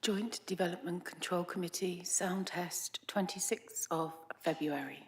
Joint Development Control Committee, sound test, 26th of February.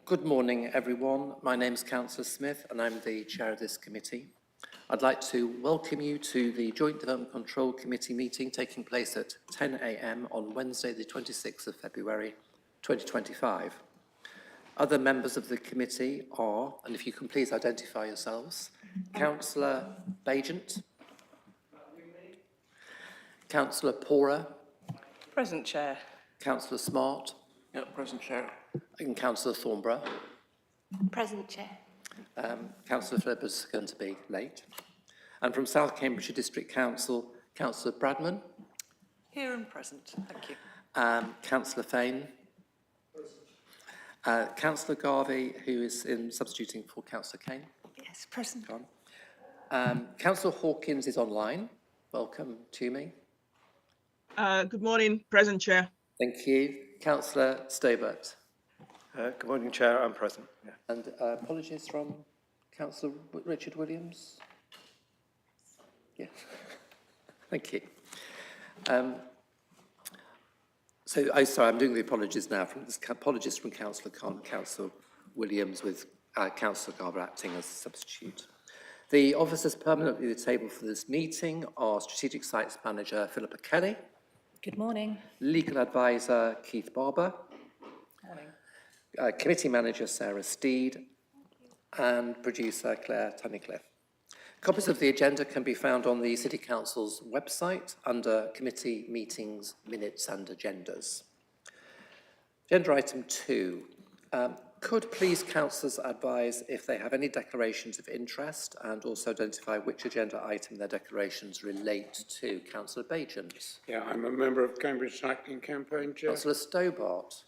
Good morning, everyone. My name is Councillor Smith, and I'm the chair of this committee. I'd like to welcome you to the Joint Development Control Committee meeting taking place at 10 a.m. on Wednesday, the 26th of February, 2025. Other members of the committee are, and if you can please identify yourselves, Councillor Bagent, Councillor Pora, Present, Chair. Councillor Smart, Present, Chair. and Councillor Thornborough. Present, Chair. Councillor Philip is going to be late. And from South Cambridgeshire District Council, Councillor Bradman. Here and present. Thank you. Councillor Fain. Councillor Garvey, who is substituting for Councillor Kane. Yes, present. Councillor Hawkins is online. Welcome to me. Good morning, present, Chair. Thank you. Councillor Stobart. Good morning, Chair. I'm present. Yeah. And apologies from Councillor Richard Williams. Yeah. Thank you. Sorry, I'm doing the apologies now. Apologies from Councillor Khan, Councillor Williams, with Councillor Garber acting as a substitute. The officers permanently at the table for this meeting are Strategic Sites Manager Philippa Kelly. Good morning. Legal Advisor Keith Barber. Morning. Committee Manager Sarah Steed. And Producer Claire Tunnicliffe. Copies of the agenda can be found on the City Council's website under Committee Meetings, Minutes and Agendas. Agenda item 2. Could please councillors advise if they have any declarations of interest and also identify which agenda item their declarations relate to? Councillor Bagent. Yeah, I'm a member of Cambridge Cycling Campaign, Chair. Councillor Stobart.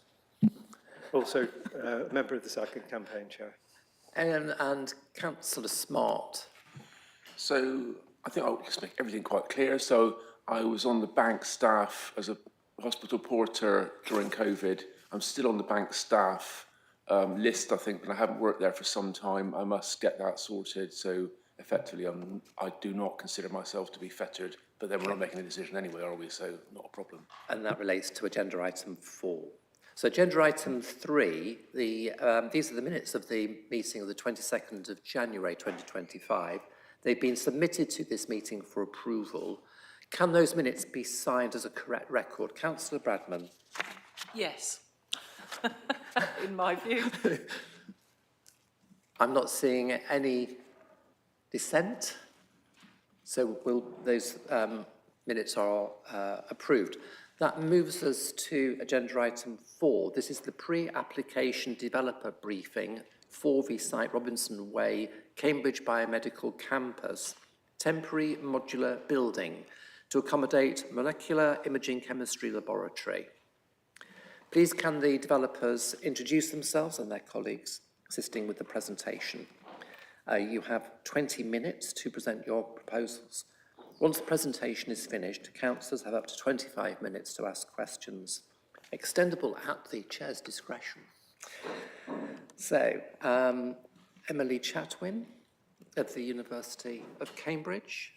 Also a member of the Cycling Campaign, Chair. And Councillor Smart. So I think I'll just make everything quite clear. So I was on the bank staff as a hospital porter during COVID. I'm still on the bank staff list, I think, but I haven't worked there for some time. I must get that sorted. So effectively, I do not consider myself to be fettered, but then we're not making a decision anyway, are we? So not a problem. And that relates to agenda item 4. So agenda item 3, these are the minutes of the meeting of the 22nd of January 2025. They've been submitted to this meeting for approval. Can those minutes be signed as a correct record? Councillor Bradman. Yes. In my view. I'm not seeing any dissent. So those minutes are approved. That moves us to agenda item 4. This is the pre-application developer briefing, 4V Site Robinson Way, Cambridge Biomedical Campus, temporary modular building to accommodate molecular imaging chemistry laboratory. Please can the developers introduce themselves and their colleagues assisting with the presentation. You have 20 minutes to present your proposals. Once the presentation is finished, councillors have up to 25 minutes to ask questions, extendable at the chair's discretion. So, Emily Chatwin at the University of Cambridge.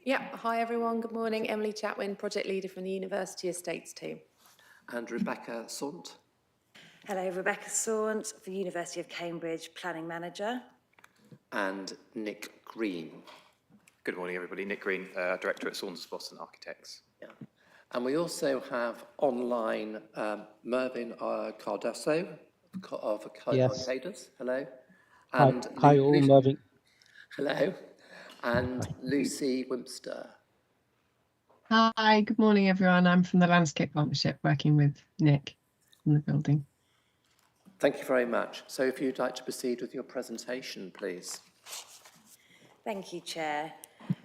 Yep. Hi, everyone. Good morning. Emily Chatwin, project leader from the University Estates team. And Rebecca Sant. Hello, Rebecca Sant for University of Cambridge, planning manager. And Nick Green. Good morning, everybody. Nick Green, Director at Saunders Boston Architects. Yeah. And we also have online Mervyn Cardoso of Arcadis. Hello. And hi all, Mervyn. Hello. And Lucy Wimpster. Hi, good morning, everyone. I'm from the Landscape Partnership, working with Nick on the building. Thank you very much. So if you'd like to proceed with your presentation, please. Thank you, Chair.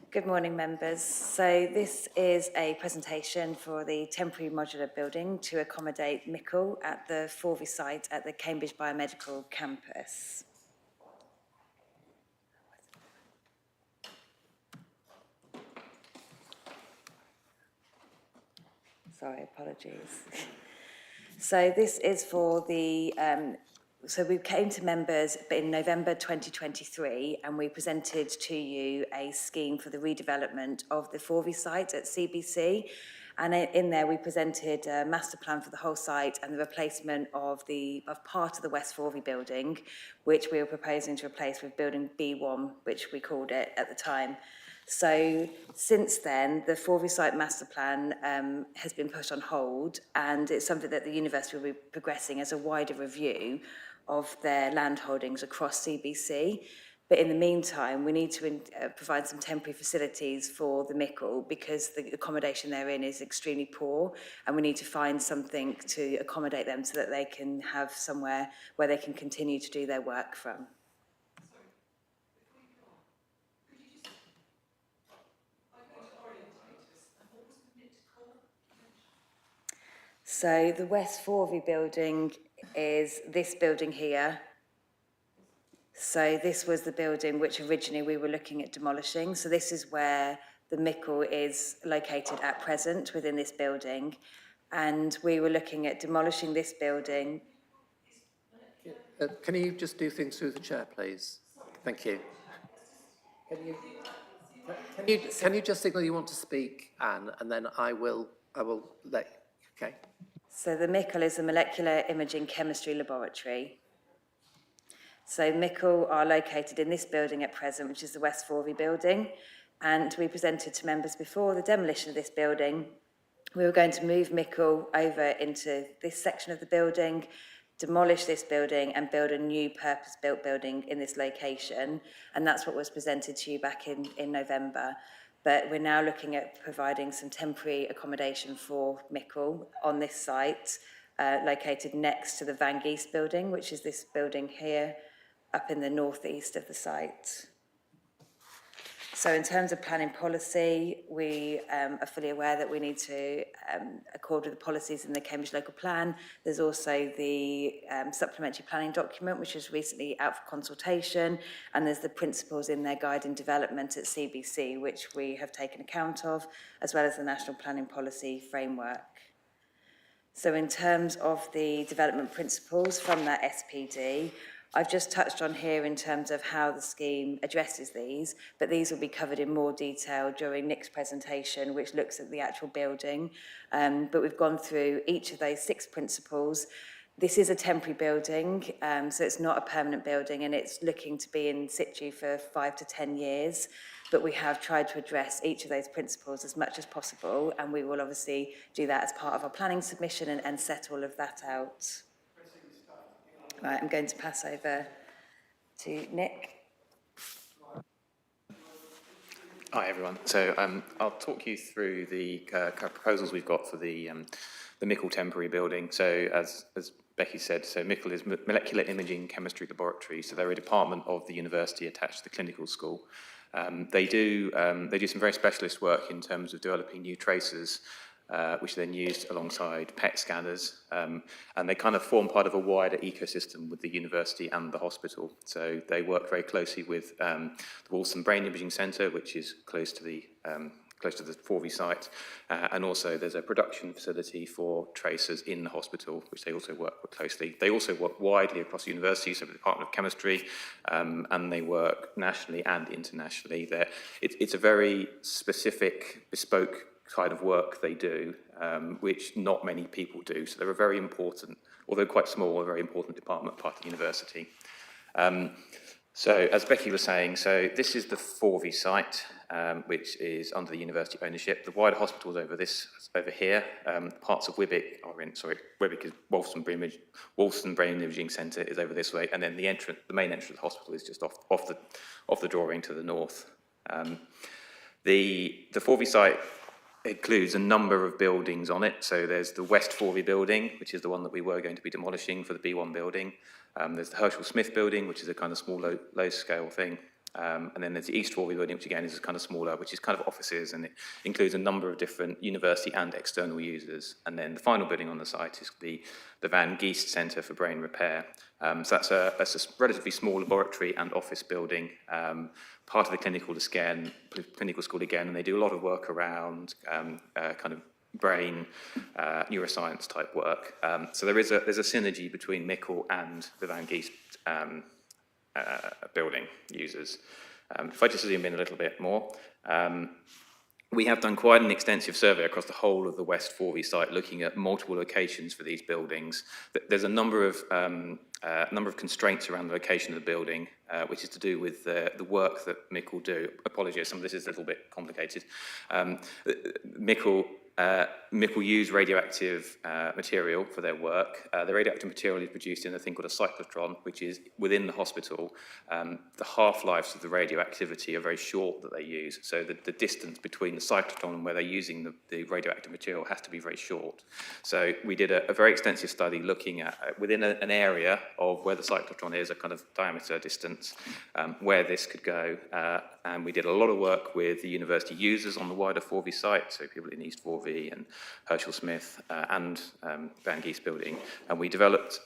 Good morning, members. So this is a presentation for the temporary modular building to accommodate MICL at the 4V site at the Cambridge Biomedical Campus. Sorry, apologies. So this is for the so we came to members in November 2023 and we presented to you a scheme for the redevelopment of the 4V site at CBC. And in there, we presented a master plan for the whole site and the replacement of part of the West Forvey building, which we were proposing to replace with building B1, which we called it at the time. So since then, the Forvey site master plan has been put on hold, and it's something that the university will be progressing as a wider review of their land holdings across CBC. But in the meantime, we need to provide some temporary facilities for the Mickle because the accommodation they're in is extremely poor, and we need to find something to accommodate them so that they can have somewhere where they can continue to do their work from. So the West Forvey building is this building here. So this was the building which originally we were looking at demolishing. So this is where the Mickle is located at present within this building. And we were looking at demolishing this building. Can you just do things through the chair, please? Thank you. Can you just signal you want to speak, Anne, and then I will let you, okay? So the Mickle is a molecular imaging chemistry laboratory. So Mickle are located in this building at present, which is the West Forvey building. And we presented to members before the demolition of this building. We were going to move Mickle over into this section of the building, demolish this building and build a new purpose-built building in this location. And that's what was presented to you back in November. But we're now looking at providing some temporary accommodation for Mickle on this site, located next to the Van Geest building, which is this building here, up in the northeast of the site. So in terms of planning policy, we are fully aware that we need to accord with the policies in the Cambridge Local Plan. There's also the supplementary planning document, which is recently out for consultation, and there's the principles in their guiding development at CBC, which we have taken account of, as well as the National Planning Policy Framework. So in terms of the development principles from that SPD, I've just touched on here in terms of how the scheme addresses these, but these will be covered in more detail during Nick's presentation, which looks at the actual building. But we've gone through each of those 6 principles. This is a temporary building, so it's not a permanent building, and it's looking to be in situ for 5 to 10 years. But we have tried to address each of those principles as much as possible, and we will obviously do that as part of our planning submission and set all of that out. Right, I'm going to pass over to Nick. Hi everyone. So I'll talk you through the proposals we've got for the Mickle temporary building. So as Becky said, so Mickle is Molecular Imaging Chemistry Laboratory. So they're a department of the university attached to the clinical school. They do some very specialist work in terms of developing new tracers, which are then used alongside PET scanners, and they kind of form part of a wider ecosystem with the university and the hospital. So they work very closely with the Wolfson Brain Imaging Centre, which is close to the Forvey site, and also there's a production facility for tracers in the hospital, which they also work with closely. They also work widely across the university, so the Department of Chemistry, and they work nationally and internationally. It's a very specific, bespoke kind of work they do, which not many people do. So they're a very important, although quite small, a very important department, part of the university. So as Becky was saying, so this is the Forvey site, which is under the university ownership. The wider hospital is over here. Parts of Wibbick are in, Wibbick is Wolfson Brain Imaging Centre is over this way, and then the main entrance of the hospital is just off the drawing to the north. The Forvey site includes a number of buildings on it. So there's the West Forvey building, which is the one that we were going to be demolishing for the B1 building. There's the Herschel Smith building, which is a kind of small, low scale thing. And then there's the East Forvey building, which again is kind of smaller, which is kind of offices, and it includes a number of different university and external users. And then the final building on the site is the Van Geest Centre for Brain Repair. So that's a relatively small laboratory and office building, part of the clinical school again, and they do a lot of work around kind of brain neuroscience type work. So there's a synergy between Mickle and the Van Geest building users. If I just zoom in a little bit more, we have done quite an extensive survey across the whole of the West Forvey site, looking at multiple locations for these buildings. There's a number of constraints around the location of the building, which is to do with the work that Mickle do. Apologies, some of this is a little bit complicated. Mickle use radioactive material for their work. The radioactive material is produced in a thing called a cyclotron, which is within the hospital. The half-lives of the radioactivity are very short that they use, so the distance between the cyclotron and where they're using the radioactive material has to be very short. So we did a very extensive study looking at, within an area of where the cyclotron is, a kind of diameter distance, where this could go. And we did a lot of work with the university users on the wider Forvey site, so people in East Forvey and Herschel Smith and Van Gies building. And we've developed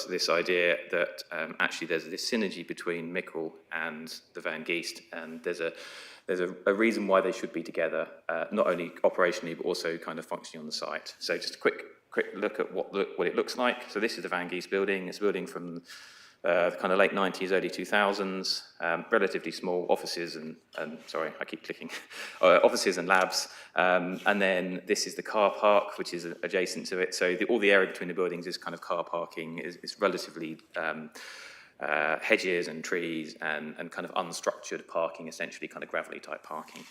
this idea that actually there's this synergy between Mickle and the Van Gies, and there's a reason why they should be together, not only operationally, but also kind of functioning on the site. So just a quick look at what it looks like. So this is the Van Gies building. It's a building from the kind of late 90s, early 2000s, relatively small offices and sorry, I keep clicking, offices and labs. And then this is the car park, which is adjacent to it. So all the area between the buildings is kind of car parking, is relatively hedges and trees and kind of unstructured parking, essentially kind of gravelly type parking.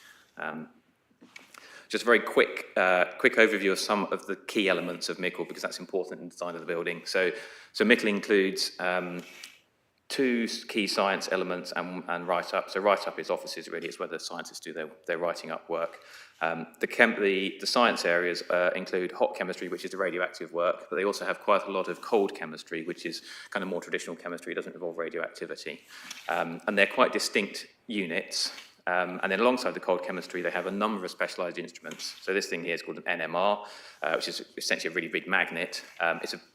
Just a very quick overview of some of the key elements of Mickle, because that's important in the design of the building. So Mickle includes two key science elements and write-up. So write-up is offices, really. It's where the scientists do their writing up work. The science areas include hot chemistry, which is the radioactive work, but they also have quite a lot of cold chemistry, which is kind of more traditional chemistry, doesn't involve radioactivity. And they're quite distinct units. And then alongside the cold chemistry, they have a number of specialized instruments. So this thing here is called an NMR, which is essentially a really big magnet.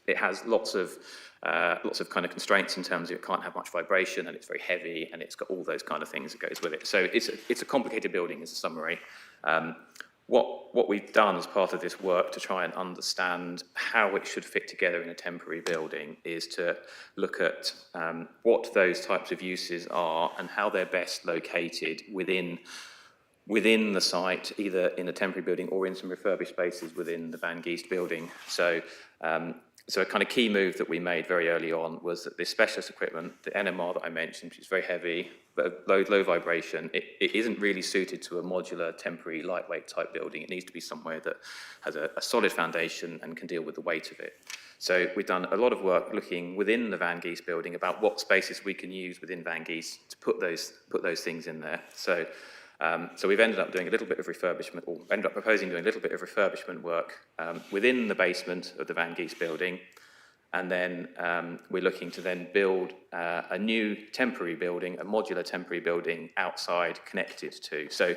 It has lots of kind of constraints in terms of it can't have much vibration, and it's very heavy, and it's got all those kind of things that goes with it. So it's a complicated building, as a summary. What we've done as part of this work to try and understand how it should fit together in a temporary building is to look at what those types of uses are and how they're best located within the site, either in a temporary building or in some refurbished spaces within the Van Gies building. So a kind of key move that we made very early on was that this specialist equipment, the NMR that I mentioned, which is very heavy, but low vibration, it isn't really suited to a modular, temporary, lightweight type building. It needs to be somewhere that has a solid foundation and can deal with the weight of it. So we've done a lot of work looking within the Van Gies building about what spaces we can use within Van Gies to put those things in there. So we've ended up doing a little bit of refurbishment, or ended up proposing doing a little bit of refurbishment work within the basement of the Van Gies building. And then we're looking to then build a new temporary building, a modular temporary building outside connected to. So,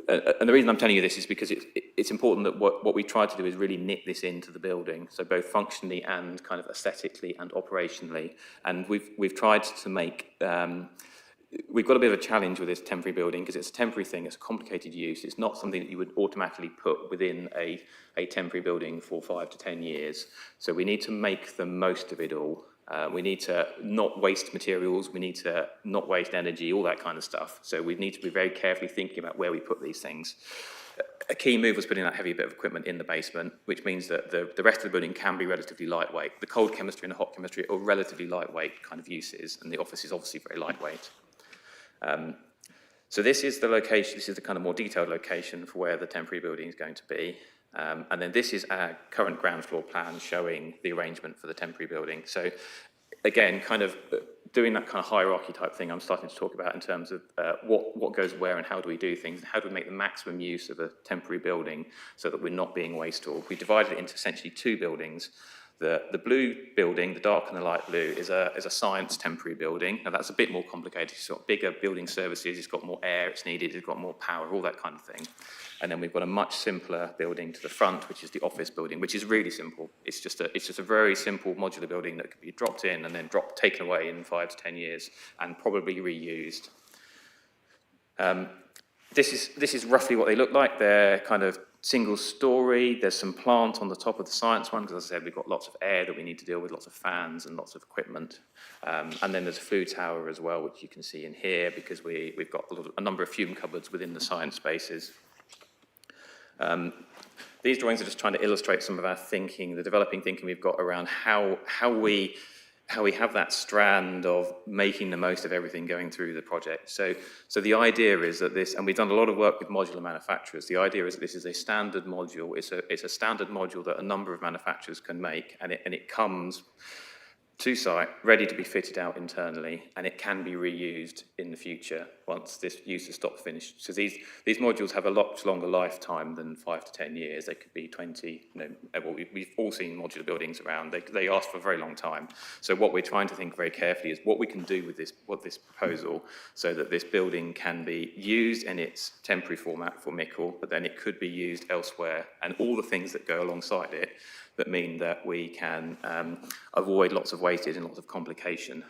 and the reason I'm telling you this is because it's important that what we try to do is really knit this into the building. So both functionally and kind of aesthetically and operationally. And we've tried to make, we've got a bit of a challenge with this temporary building because it's a temporary thing, it's a complicated use. It's not something that you would automatically put within a temporary building for 5 to 10 years. So we need to make the most of it all. We need to not waste materials, we need to not waste energy, all that kind of stuff. So we need to be very carefully thinking about where we put these things. A key move was putting that heavy bit of equipment in the basement, which means that the rest of the building can be relatively lightweight. The cold chemistry and the hot chemistry are relatively lightweight kind of uses, and the office is obviously very lightweight. So this is the location, this is the kind of more detailed location for where the temporary building is going to be. And then this is our current ground floor plan showing the arrangement for the temporary building. So again, kind of doing that kind of hierarchy type thing I'm starting to talk about in terms of what goes where and how do we do things, and how do we make the maximum use of a temporary building so that we're not being wasteful. We divided it into essentially two buildings. The blue building, the dark and the light blue, is a science temporary building. Now that's a bit more complicated. It's got bigger building services, it's got more air it's needed, it's got more power, all that kind of thing. And then we've got a much simpler building to the front, which is the office building, which is really simple. It's just a very simple modular building that can be dropped in and then taken away in 5 to 10 years and probably reused. This is roughly what they look like. They're kind of single story. There's some plant on the top of the science one, because as I said, we've got lots of air that we need to deal with, lots of fans and lots of equipment. And then there's a food tower as well, which you can see in here, because we've got a number of fume cupboards within the science spaces. These drawings are just trying to illustrate some of our thinking, the developing thinking we've got around how we have that strand of making the most of everything going through the project. So the idea is that this, and we've done a lot of work with modular manufacturers, the idea is that this is a standard module. It's a standard module that a number of manufacturers can make, and it comes to site, ready to be fitted out internally, and it can be reused in the future once this use is stop finished. So these modules have a lot longer lifetime than 5 to 10 years. They could be 20, well, we've all seen modular buildings around. They last for a very long time. So what we're trying to think very carefully is what we can do with this proposal so that this building can be used in its temporary format for Mickle, but then it could be used elsewhere, and all the things that go alongside it that mean that we can avoid lots of wastage and lots of complication,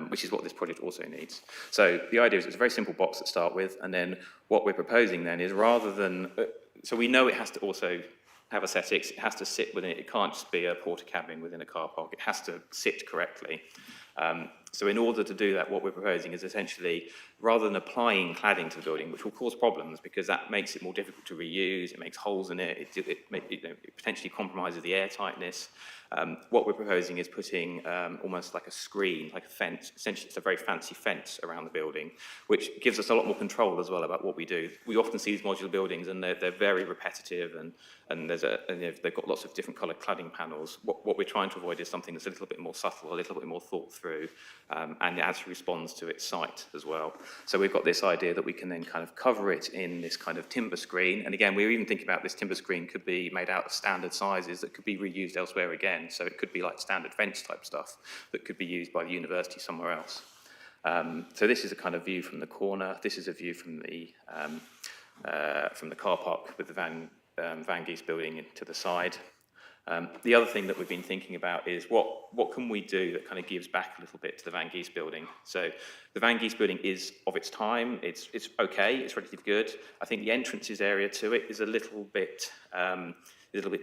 which is what this project also needs. So the idea is it's a very simple box to start with, and then what we're proposing then is rather than, so we know it has to also have aesthetics, it has to sit within it, it can't just be a porta cabin within a car park, it has to sit correctly. So in order to do that, what we're proposing is essentially, rather than applying cladding to the building, which will cause problems because that makes it more difficult to reuse, it makes holes in it, it potentially compromises the air tightness. What we're proposing is putting almost like a screen, like a fence. Essentially, it's a very fancy fence around the building, which gives us a lot more control as well about what we do. We often see these modular buildings, and they're very repetitive, and they've got lots of different coloured cladding panels. What we're trying to avoid is something that's a little bit more subtle, a little bit more thought through, and it actually responds to its site as well. So we've got this idea that we can then kind of cover it in this kind of timber screen. And again, we're even thinking about this timber screen could be made out of standard sizes that could be reused elsewhere again. So it could be like standard fence type stuff that could be used by the university somewhere else. So this is a kind of view from the corner. This is a view from the car park with the Van Gies building to the side. The other thing that we've been thinking about is what can we do that kind of gives back a little bit to the Van Gies building. So the Van Gies building is of its time. It's okay. It's relatively good. I think the entrances area to it is a little bit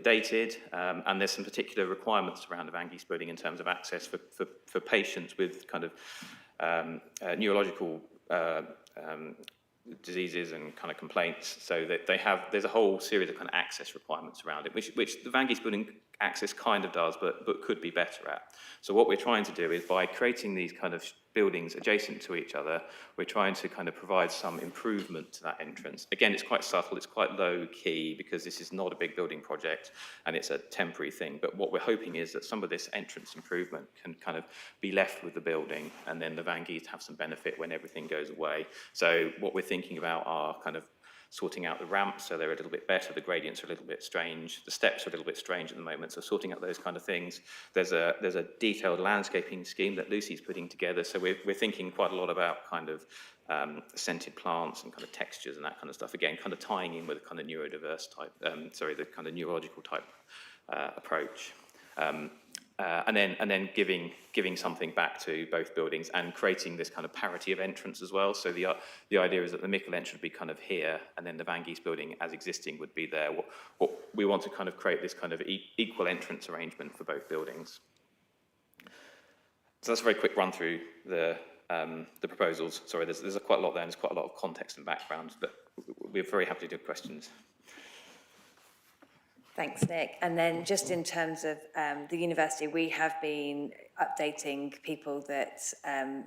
dated, and there's some particular requirements around the Van Gies building in terms of access for patients with kind of neurological diseases and kind of complaints, so that there's a whole series of kind of access requirements around it, which the Van Gies building access kind of does, but could be better at. So what we're trying to do is, by creating these kind of buildings adjacent to each other, we're trying to kind of provide some improvement to that entrance. Again, it's quite subtle, it's quite low key, because this is not a big building project and it's a temporary thing. But what we're hoping is that some of this entrance improvement can kind of be left with the building, and then the Van Gies have some benefit when everything goes away. So what we're thinking about are kind of sorting out the ramps so they're a little bit better, the gradients are a little bit strange, the steps are a little bit strange at the moment, so sorting out those kind of things. There's a detailed landscaping scheme that Lucy's putting together, so we're thinking quite a lot about kind of scented plants and kind of textures and that kind of stuff, again, kind of tying in with a kind of neurodiverse type, the kind of neurological type approach. And then giving something back to both buildings and creating this kind of parity of entrance as well. So the idea is that the Mickle entrance would be kind of here, and then the Van Gies building as existing would be there. What we want to kind of create this kind of equal entrance arrangement for both buildings. So that's a very quick run through the proposals. Sorry, there's quite a lot there, and there's quite a lot of context and background, but we're very happy to do questions. Thanks, Nick. And then just in terms of the university, we have been updating people that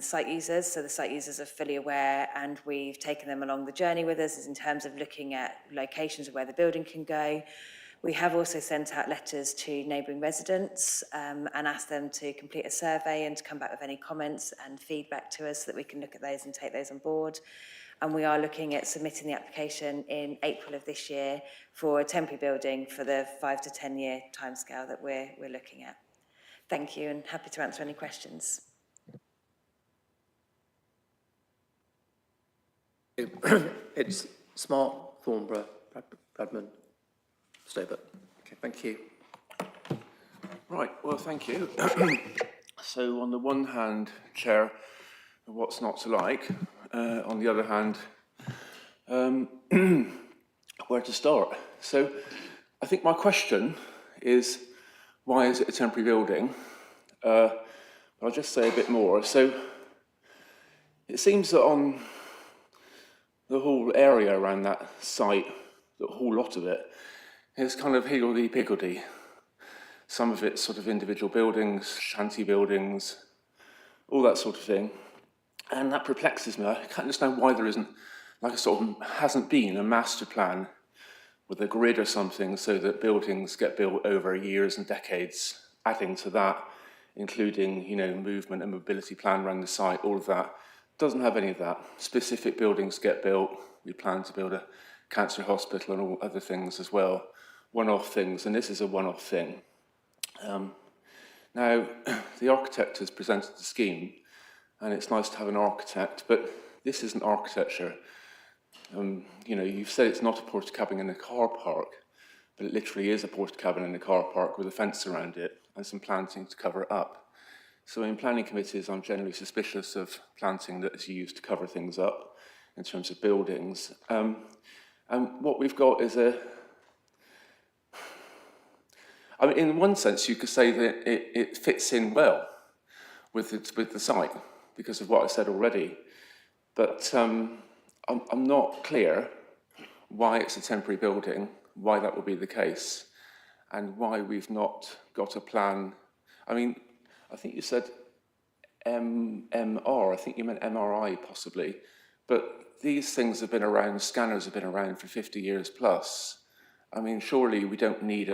site users, so the site users are fully aware, and we've taken them along the journey with us in terms of looking at locations of where the building can go. We have also sent out letters to neighbouring residents and asked them to complete a survey and to come back with any comments and feedback to us so that we can look at those and take those on board. And we are looking at submitting the application in April of this year for a temporary building for the 5 to 10 year timescale that we're looking at. Thank you, and happy to answer any questions. It's Smart, Thornborough, Bradman, Stobart. Okay, thank you. Right, well, thank you. So on the one hand, Chair, what's not to like? On the other hand, where to start? So I think my question is, why is it a temporary building? I'll just say a bit more. So it seems that on the whole area around that site, the whole lot of it, is kind of higgledy-piggledy. Some of it's sort of individual buildings, shanty buildings, all that sort of thing. And that perplexes me. I can't understand why there isn't, like, hasn't been a master plan with a grid or something so that buildings get built over years and decades, adding to that, including, you know, movement and mobility plan around the site, all of that. Doesn't have any of that. Specific buildings get built. We plan to build a cancer hospital and all other things as well. One-off things, and this is a one-off thing. Now, the architect has presented the scheme, and it's nice to have an architect, but this isn't architecture. You know, you've said it's not a porta cabin in a car park, but it literally is a porta cabin in a car park with a fence around it and some planting to cover it up. So in planning committees, I'm generally suspicious of planting that is used to cover things up in terms of buildings. And what we've got is I mean, in one sense, you could say that it fits in well with the site because of what I said already. But I'm not clear why it's a temporary building, why that would be the case, and why we've not got a plan. I mean, I think you said MMR, I think you meant MRI possibly, but these things have been around, scanners have been around for 50 years plus. I mean, surely we don't need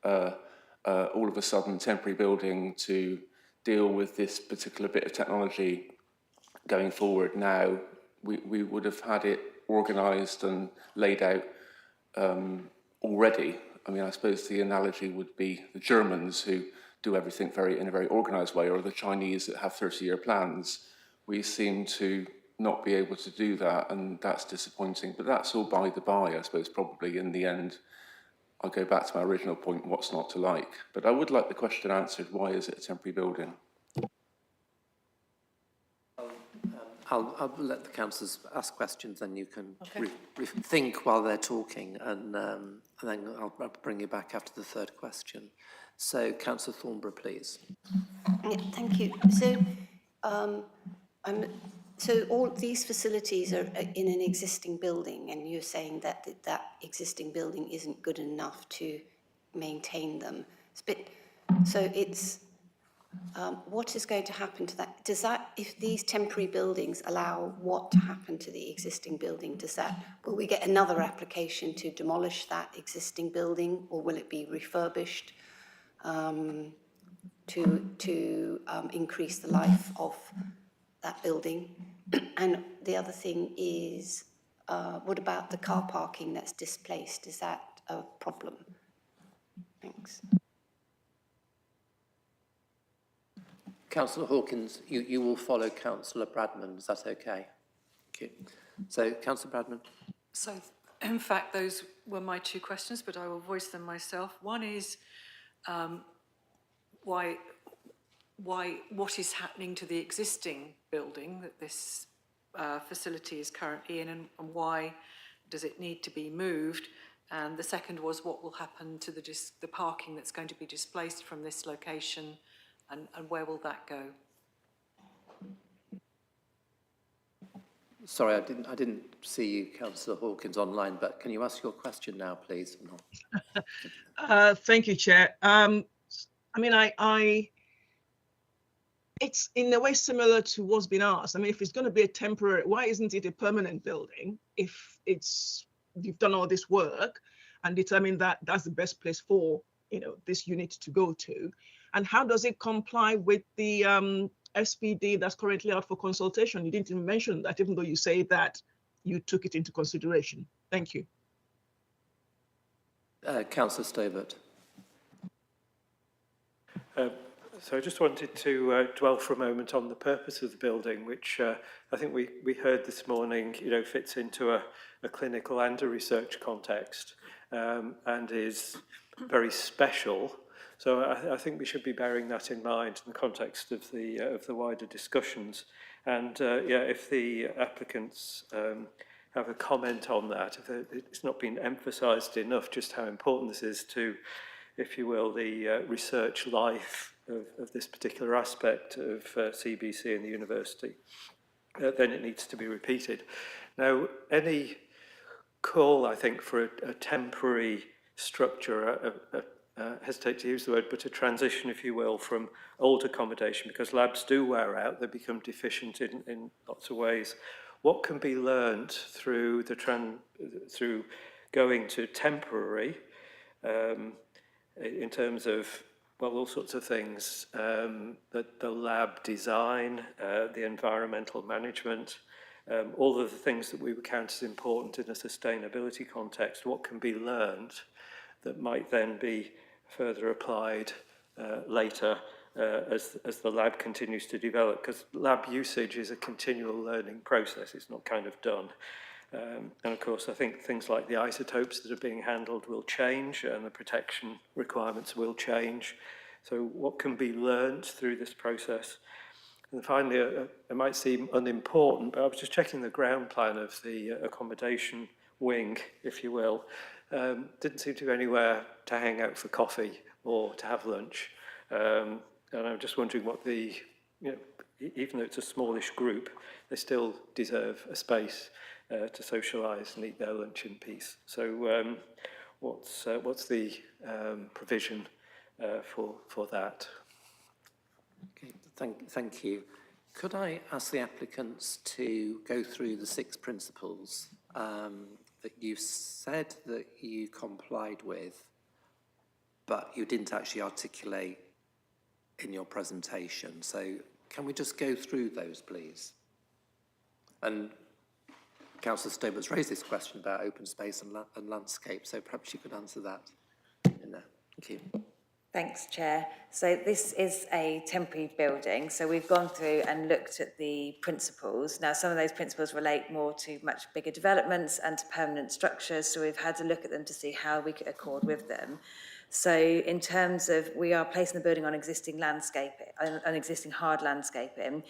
all of a sudden temporary building to deal with this particular bit of technology going forward now. We would have had it organised and laid out already. I mean, I suppose the analogy would be the Germans who do everything in a very organised way, or the Chinese that have 30-year plans. We seem to not be able to do that, and that's disappointing. But that's all by the by, I suppose, probably in the end. I'll go back to my original point, what's not to like. But I would like the question answered, why is it a temporary building? I'll let the councillors ask questions, and you can think while they're talking, and then I'll bring you back after the third question. So, Councillor Thornborough, please. Yeah, thank you. So all these facilities are in an existing building, and you're saying that that existing building isn't good enough to maintain them. What is going to happen to that? If these temporary buildings allow what to happen to the existing building, will we get another application to demolish that existing building, or will it be refurbished to increase the life of that building? And the other thing is, what about the car parking that's displaced? Is that a problem? Thanks. Councillor Hawkins, you will follow Councillor Bradman. Is that okay? Thank you. So, Councillor Bradman. So, in fact, those were my two questions, but I will voice them myself. One is what is happening to the existing building that this facility is currently in, and why does it need to be moved? And the second was, what will happen to the parking that's going to be displaced from this location, and where will that go? Sorry, I didn't see you, Councillor Hawkins, online, but can you ask your question now, please? Thank you, Chair. I mean, it's in a way similar to what's been asked. I mean, if it's going to be a temporary, why isn't it a permanent building? If you've done all this work and determined that that's the best place for, you know, this unit to go to, and how does it comply with the SPD that's currently out for consultation? You didn't even mention that, even though you say that you took it into consideration. Thank you. Councillor Stovert. So I just wanted to dwell for a moment on the purpose of the building, which I think we heard this morning, you know, fits into a clinical and a research context, and is very special. So I think we should be bearing that in mind in the context of the wider discussions. And yeah, if the applicants have a comment on that. It's not been emphasised enough just how important this is to, if you will, the research life of this particular aspect of CBC and the university. Then it needs to be repeated. Now, any call, I think, for a temporary structure, hesitate to use the word, but a transition, if you will, from old accommodation, because labs do wear out, they become deficient in lots of ways. What can be learned through through going to temporary, in terms of, well, all sorts of things, the lab design, the environmental management, all of the things that we would count as important in a sustainability context, what can be learned that might then be further applied later as the lab continues to develop, because lab usage is a continual learning process, it's not kind of done. And of course, I think things like the isotopes that are being handled will change and the protection requirements will change. So what can be learned through this process? And finally, it might seem unimportant, but I was just checking the ground plan of the accommodation wing, if you will. Didn't seem to be anywhere to hang out for coffee or to have lunch. And I'm just wondering what even though it's a smallish group, they still deserve a space to socialise and eat their lunch in peace. So what's the provision for that? Okay, thank you. Could I ask the applicants to go through the 6 principles that you said that you complied with, but you didn't actually articulate in your presentation? So can we just go through those, please? And Councillor Stobert's raised this question about open space and landscape, so perhaps you could answer that in there. Thank you. Thanks, Chair. So this is a temporary building. So we've gone through and looked at the principles. Now, some of those principles relate more to much bigger developments and to permanent structures. So we've had to look at them to see how we could accord with them. So in terms of, we are placing the building on existing landscaping, on existing hard landscaping,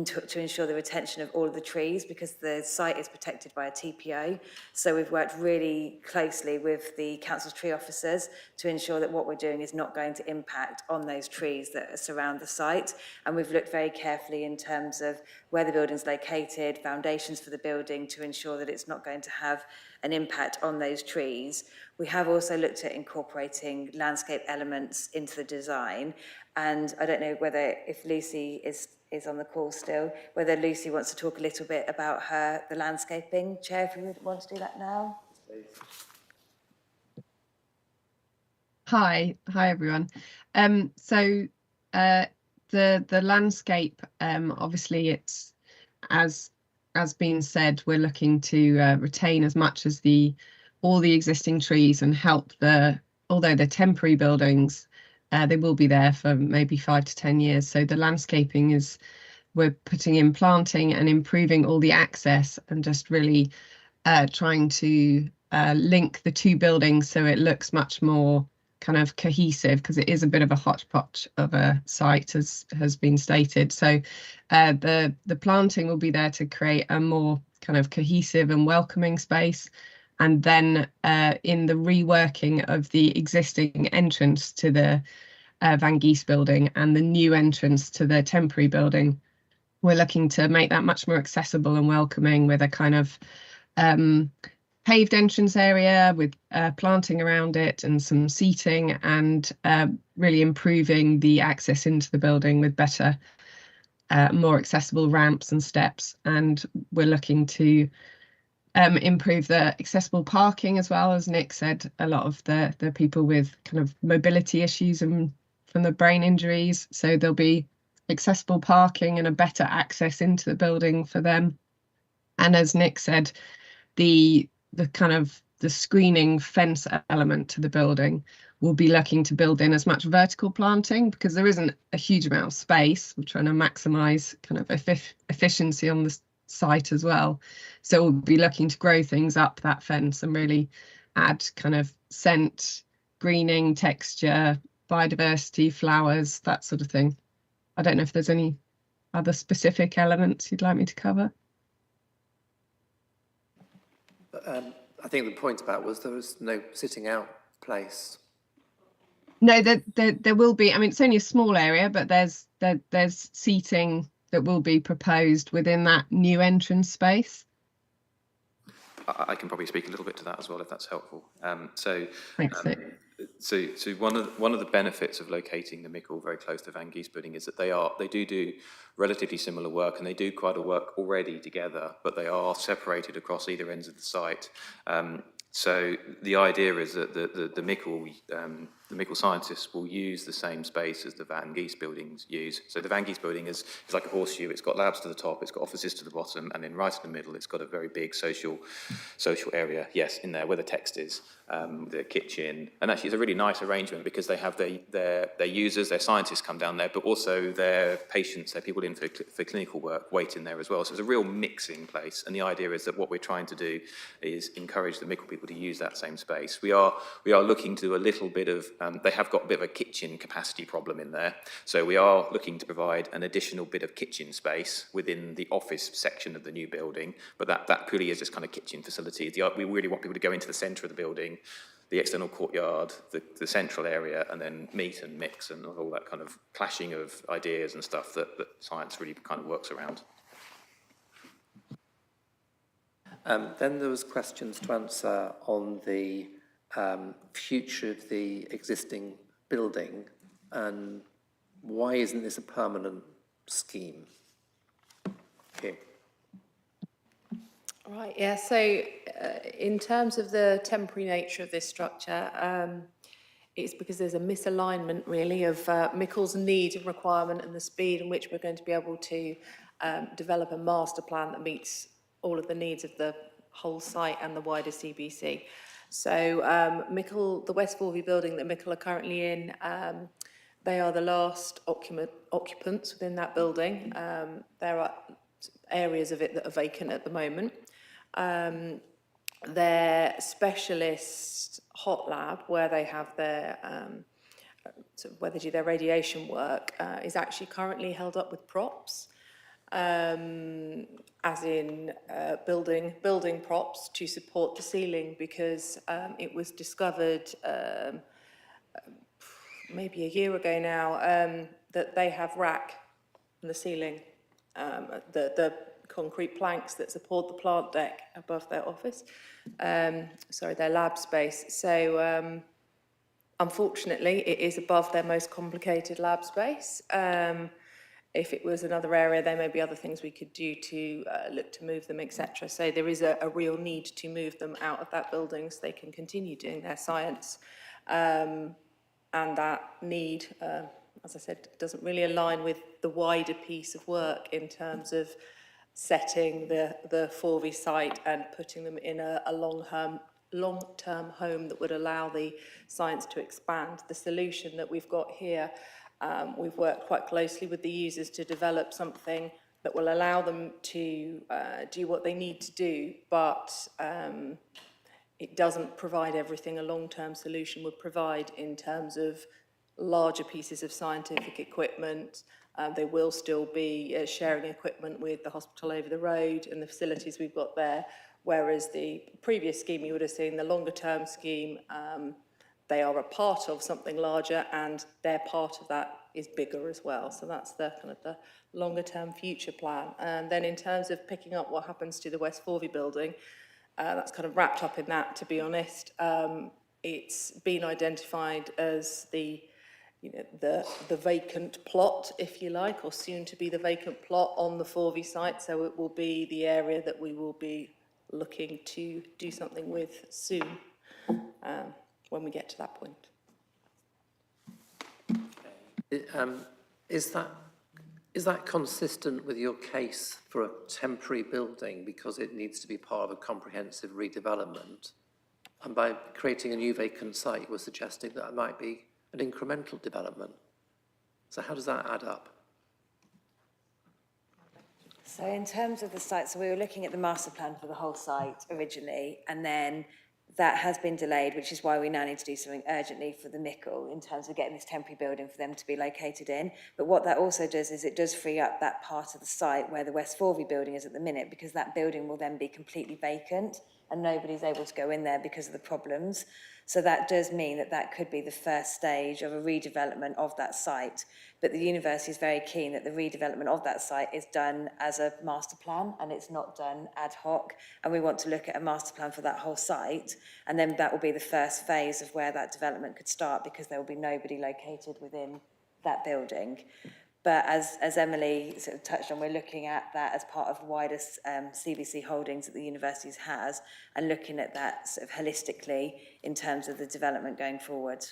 to ensure the retention of all of the trees, because the site is protected by a TPO. So we've worked really closely with the council's tree officers to ensure that what we're doing is not going to impact on those trees that surround the site. And we've looked very carefully in terms of where the building's located, foundations for the building, to ensure that it's not going to have an impact on those trees. We have also looked at incorporating landscape elements into the design. And I don't know whether, if Lucy is on the call still, whether Lucy wants to talk a little bit about the landscaping. Chair, if you would want to do that now. Hi everyone. So the landscape, obviously it's, as been said, we're looking to retain as much as all the existing trees and help although they're temporary buildings, they will be there for maybe 5 to 10 years. So the landscaping is, we're putting in planting and improving all the access and just really trying to link the 2 buildings so it looks much more kind of cohesive, because it is a bit of a hodgepodge of a site, as has been stated. So the planting will be there to create a more kind of cohesive and welcoming space. And then in the reworking of the existing entrance to the Van Gies building and the new entrance to the temporary building, we're looking to make that much more accessible and welcoming, with a kind of paved entrance area with planting around it and some seating, and really improving the access into the building with better, more accessible ramps and steps. And we're looking to improve the accessible parking as well. As Nick said, a lot of the people with kind of mobility issues and from the brain injuries, so there'll be accessible parking and a better access into the building for them. And as Nick said, the kind of the screening fence element to the building, we'll be looking to build in as much vertical planting, because there isn't a huge amount of space. We're trying to maximise kind of efficiency on the site as well. So we'll be looking to grow things up that fence and really add kind of scent, greening, texture, biodiversity, flowers, that sort of thing. I don't know if there's any other specific elements you'd like me to cover. I think the point about was there was no sitting out place. No, there will be. I mean, it's only a small area, but there's seating that will be proposed within that new entrance space. I can probably speak a little bit to that as well, if that's helpful. Thanks, Nick. So one of the benefits of locating the Mickle very close to Van Gies building is that they do relatively similar work, and they do quite a work already together, but they are separated across either ends of the site. So the idea is that the Mickle scientists will use the same space as the Van Gies buildings use. So the Van Gies building is like a horseshoe. It's got labs to the top, it's got offices to the bottom, and then right in the middle, it's got a very big social area. Yes, in there where the text is, the kitchen, and actually it's a really nice arrangement because they have their users, their scientists come down there, but also their patients, their people in for clinical work wait in there as well. So it's a real mixing place. And the idea is that what we're trying to do is encourage the Mickle people to use that same space. We are looking to do a little bit of, they have got a bit of a kitchen capacity problem in there. So we are looking to provide an additional bit of kitchen space within the office section of the new building, but that purely is just kind of kitchen facility. We really want people to go into the centre of the building, the external courtyard, the central area, and then meet and mix and all that kind of clashing of ideas and stuff that science really kind of works around. Then there was questions to answer on the future of the existing building and why isn't this a permanent scheme? Okay. Right, yeah, so in terms of the temporary nature of this structure, it's because there's a misalignment really of Mickle's need and requirement and the speed in which we're going to be able to develop a master plan that meets all of the needs of the whole site and the wider CBC. So Mickle, the West Forvey building that Mickle are currently in, they are the last occupants within that building. There are areas of it that are vacant at the moment. Their specialist hot lab, where they have their, where they do their radiation work, is actually currently held up with props. As in building props to support the ceiling, because it was discovered maybe a year ago now that they have rack in the ceiling, the concrete planks that support the plant deck above their office, their lab space. So unfortunately it is above their most complicated lab space. If it was another area, there may be other things we could do to look to move them, etc. So there is a real need to move them out of that building so they can continue doing their science. And that need, as I said, doesn't really align with the wider piece of work in terms of setting the Forvey site and putting them in a long-term home that would allow the science to expand. The solution that we've got here, we've worked quite closely with the users to develop something that will allow them to do what they need to do, but it doesn't provide everything a long-term solution would provide in terms of larger pieces of scientific equipment. They will still be sharing equipment with the hospital over the road and the facilities we've got there, whereas the previous scheme you would have seen, the longer-term scheme, they are a part of something larger and their part of that is bigger as well. So that's the kind of the longer term future plan. And then in terms of picking up what happens to the West Forvey building, that's kind of wrapped up in that, to be honest. It's been identified as the vacant plot, if you like, or soon to be the vacant plot on the Forvey site. So it will be the area that we will be looking to do something with soon. When we get to that point. Is that consistent with your case for a temporary building because it needs to be part of a comprehensive redevelopment? And by creating a new vacant site, we're suggesting that it might be an incremental development. So how does that add up? So in terms of the site, so we were looking at the master plan for the whole site originally, and then that has been delayed, which is why we now need to do something urgently for the Mickle in terms of getting this temporary building for them to be located in. But what that also does is it does free up that part of the site where the West Forvey building is at the minute, because that building will then be completely vacant and nobody's able to go in there because of the problems. So that does mean that that could be the first stage of a redevelopment of that site. But the university is very keen that the redevelopment of that site is done as a master plan and it's not done ad hoc. And we want to look at a master plan for that whole site. And then that will be the first phase of where that development could start, because there will be nobody located within that building. But as Emily sort of touched on, we're looking at that as part of wider CVC holdings that the universities has, and looking at that sort of holistically in terms of the development going forward.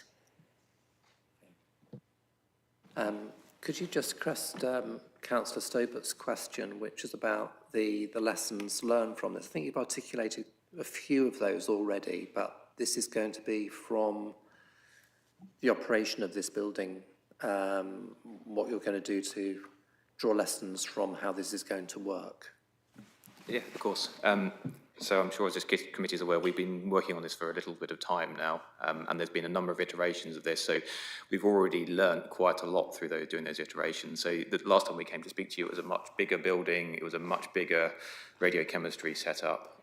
Could you just crest Councillor Stobert's question, which is about the lessons learned from this? I think you've articulated a few of those already, but this is going to be from the operation of this building, what you're going to do to draw lessons from how this is going to work. Yeah, of course. So I'm sure as this committee is aware, we've been working on this for a little bit of time now, and there's been a number of iterations of this. So we've already learnt quite a lot through doing those iterations. So the last time we came to speak to you, it was a much bigger building. It was a much bigger radiochemistry setup.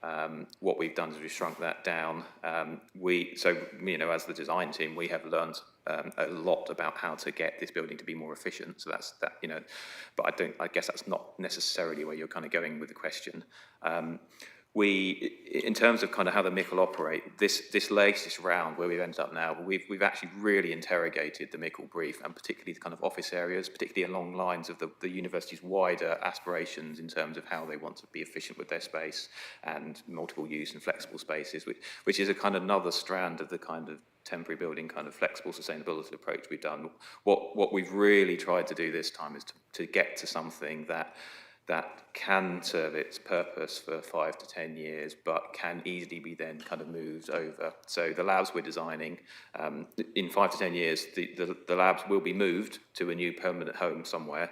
What we've done is we've shrunk that down. As the design team, we have learned a lot about how to get this building to be more efficient. So that's that, but I guess that's not necessarily where you're kind of going with the question. In terms of kind of how the Mickle operate, this latest round where we've ended up now, we've actually really interrogated the Mickle brief, and particularly the kind of office areas, particularly along lines of the university's wider aspirations in terms of how they want to be efficient with their space and multiple use and flexible spaces, which is a kind of another strand of the kind of temporary building kind of flexible sustainability approach we've done. What we've really tried to do this time is to get to something that can serve its purpose for 5 to 10 years, but can easily be then kind of moved over. So the labs we're designing, in 5 to 10 years, the labs will be moved to a new permanent home somewhere,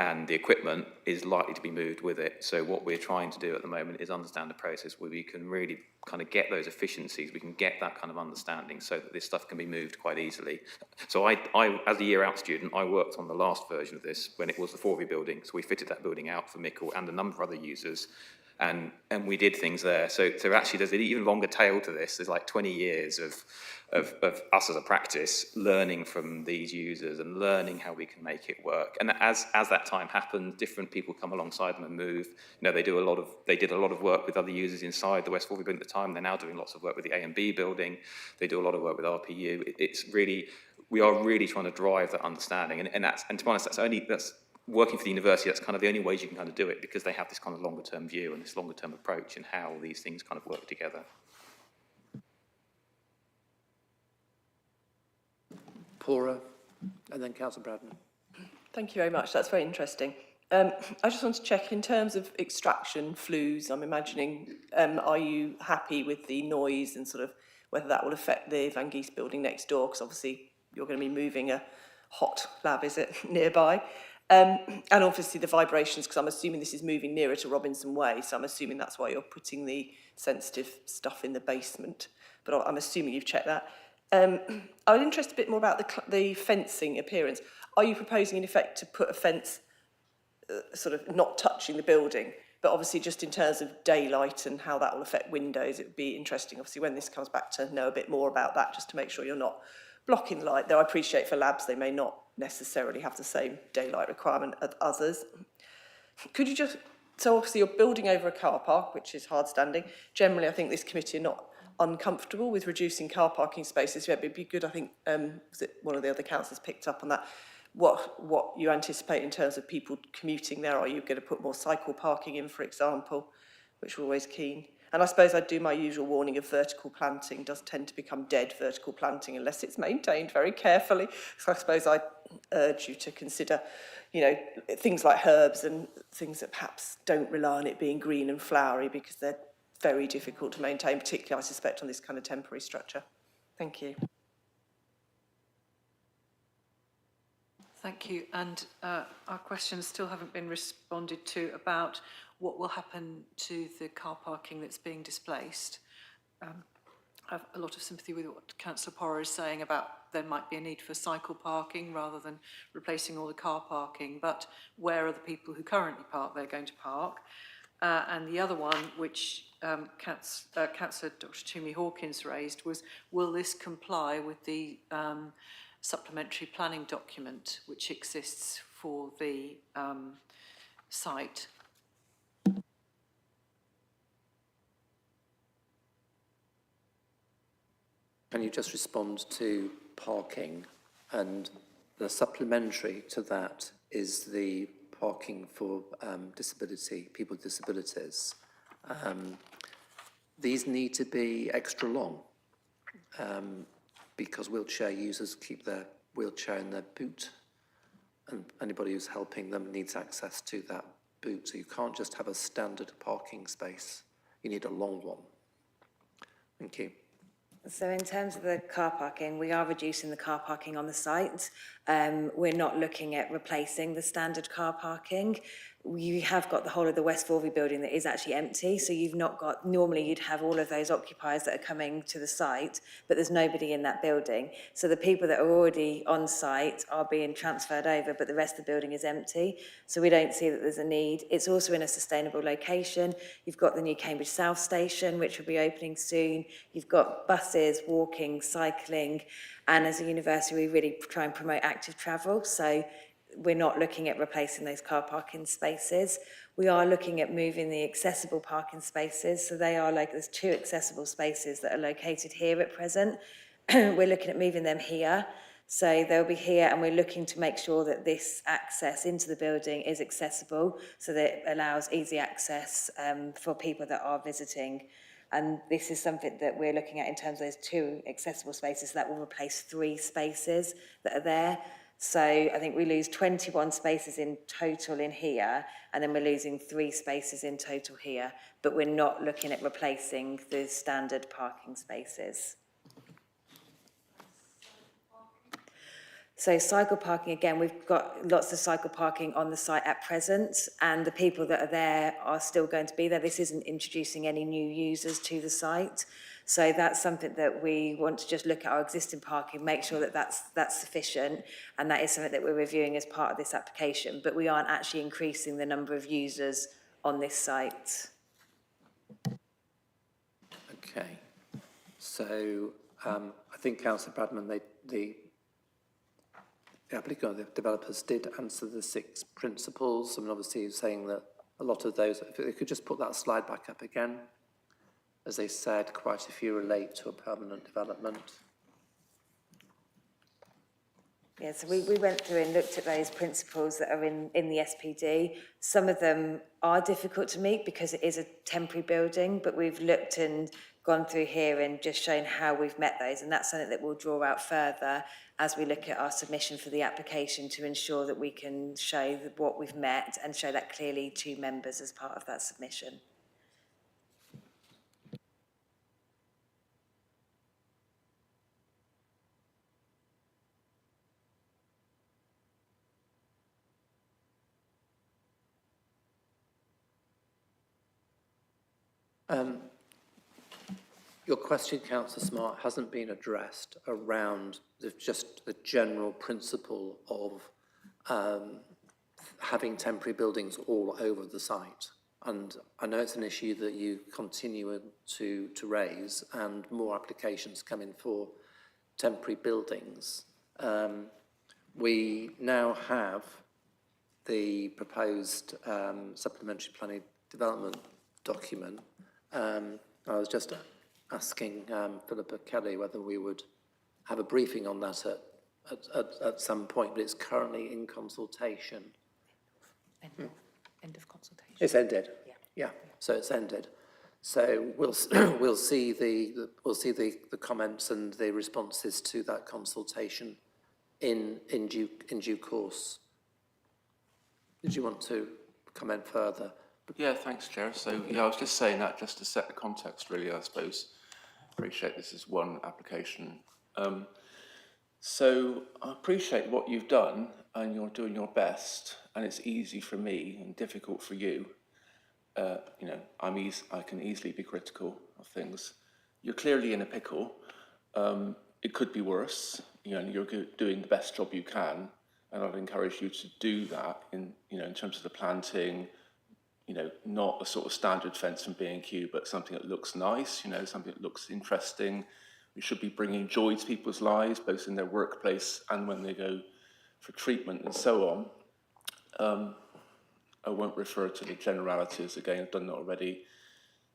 and the equipment is likely to be moved with it. So what we're trying to do at the moment is understand the process where we can really kind of get those efficiencies, we can get that kind of understanding so that this stuff can be moved quite easily. So I as a year out student, I worked on the last version of this when it was the Forvey building. So we fitted that building out for Mickle and a number of other users. And we did things there. So actually there's an even longer tail to this. There's like 20 years of us as a practice learning from these users and learning how we can make it work. And as that time happened, different people come alongside them and move. They did a lot of work with other users inside the West Forvey building at the time. They're now doing lots of work with the A and B building. They do a lot of work with RPU. We are really trying to drive that understanding. And to be honest, that's working for the university, that's kind of the only ways you can kind of do it, because they have this kind of longer term view and this longer term approach and how these things kind of work together. Paula, and then Councillor Bradman. Thank you very much. That's very interesting. I just want to check in terms of extraction flues. I'm imagining, are you happy with the noise and sort of whether that will affect the Van Gies building next door? Because obviously you're going to be moving a hot lab, is it, nearby? And obviously the vibrations, because I'm assuming this is moving nearer to Robinson Way, so I'm assuming that's why you're putting the sensitive stuff in the basement. But I'm assuming you've checked that. I would interest a bit more about the fencing appearance. Are you proposing, in effect, to put a fence sort of not touching the building, but obviously just in terms of daylight and how that will affect windows? It would be interesting, obviously, when this comes back, to know a bit more about that, just to make sure you're not blocking the light. Though I appreciate for labs, they may not necessarily have the same daylight requirement as others. Could you just, so obviously you're building over a car park, which is hard standing. Generally, I think this committee are not uncomfortable with reducing car parking spaces. Yeah, it'd be good, I think, was it one of the other councillors picked up on that, what you anticipate in terms of people commuting there. Are you going to put more cycle parking in, for example, which we're always keen? And I suppose I'd do my usual warning of vertical planting does tend to become dead vertical planting unless it's maintained very carefully. So I suppose I'd urge you to consider, things like herbs and things that perhaps don't rely on it being green and flowery, because they're very difficult to maintain, particularly, I suspect, on this kind of temporary structure. Thank you. Thank you. And our questions still haven't been responded to about what will happen to the car parking that's being displaced. have a lot of sympathy with what Councillor Porrer is saying about there might be a need for cycle parking rather than replacing all the car parking, but where are the people who currently park there going to park? And the other one, which Councillor Dr Toomey Hawkins raised, was will this comply with the supplementary planning document which exists for the site? Can you just respond to parking? And the supplementary to that is the parking for people with disabilities. These need to be extra long because wheelchair users keep their wheelchair in their boot, and anybody who's helping them needs access to that boot. So you can't just have a standard parking space. You need a long one. Thank you. So in terms of the car parking, we are reducing the car parking on the site. We're not looking at replacing the standard car parking. You have got the whole of the West Vorvey building that is actually empty, so you've not got, normally you'd have all of those occupiers that are coming to the site, but there's nobody in that building. So the people that are already on site are being transferred over, but the rest of the building is empty. So we don't see that there's a need. It's also in a sustainable location. You've got the new Cambridge South station, which will be opening soon. You've got buses, walking, cycling, and as a university, we really try and promote active travel. So we're not looking at replacing those car parking spaces. We are looking at moving the accessible parking spaces. So they are like, there's 2 accessible spaces that are located here at present. We're looking at moving them here. So they'll be here, and we're looking to make sure that this access into the building is accessible so that it allows easy access for people that are visiting. And this is something that we're looking at in terms of those 2 accessible spaces that will replace 3 spaces that are there. So I think we lose 21 spaces in total in here, and then we're losing 3 spaces in total here, but we're not looking at replacing the standard parking spaces. So cycle parking, again, we've got lots of cycle parking on the site at present, and the people that are there are still going to be there. This isn't introducing any new users to the site. So that's something that we want to just look at our existing parking, make sure that that's sufficient, and that is something that we're reviewing as part of this application. But we aren't actually increasing the number of users on this site. Okay. So I think Councillor Bradman, the applicant, the developers did answer the 6 principles. I mean, obviously, you're saying that a lot of those, if they could just put that slide back up again. As they said, quite a few relate to a permanent development. Yeah, so we went through and looked at those principles that are in the SPD. Some of them are difficult to meet because it is a temporary building, but we've looked and gone through here and just shown how we've met those, and that's something that we'll draw out further as we look at our submission for the application to ensure that we can show what we've met and show that clearly to members as part of that submission. Your question, Councillor Smart, hasn't been addressed around just the general principle of having temporary buildings all over the site. And I know it's an issue that you continue to raise, and more applications come in for temporary buildings. We now have the proposed supplementary planning development document. I was just asking Philippa Kelly whether we would have a briefing on that at some point, but it's currently in consultation. End of consultation. It's ended. Yeah. So it's ended. So we'll see the comments and the responses to that consultation in due course. Did you want to comment further? Yeah, thanks, Chair. So, yeah, I was just saying that just to set the context, really, I suppose. Appreciate this is one application. So I appreciate what you've done, and you're doing your best, and it's easy for me and difficult for you. You know, I can easily be critical of things. you're clearly in a pickle. It could be worse. You know, you're doing the best job you can, and I'd encourage you to do that in, you know, in terms of the planting. You know, not a sort of standard fence from B&Q, but something that looks nice. You know, something that looks interesting. We should be bringing joy to people's lives, both in their workplace and when they go for treatment and so on. I won't refer to the generalities again, I've done that already.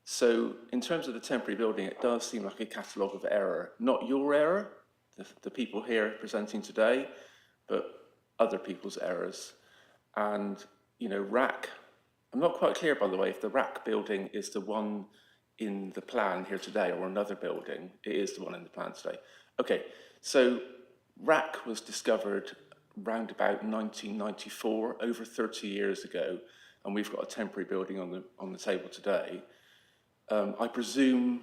So in terms of the temporary building, it does seem like a catalogue of error. Not your error, the people here presenting today, but other people's errors. And, you know, RAC, I'm not quite clear, by the way, if the RAC building is the one in the plan here today or another building. It is the one in the plan today. Okay, so RAC was discovered round about 1994, over 30 years ago, and we've got a temporary building on the table today. I presume,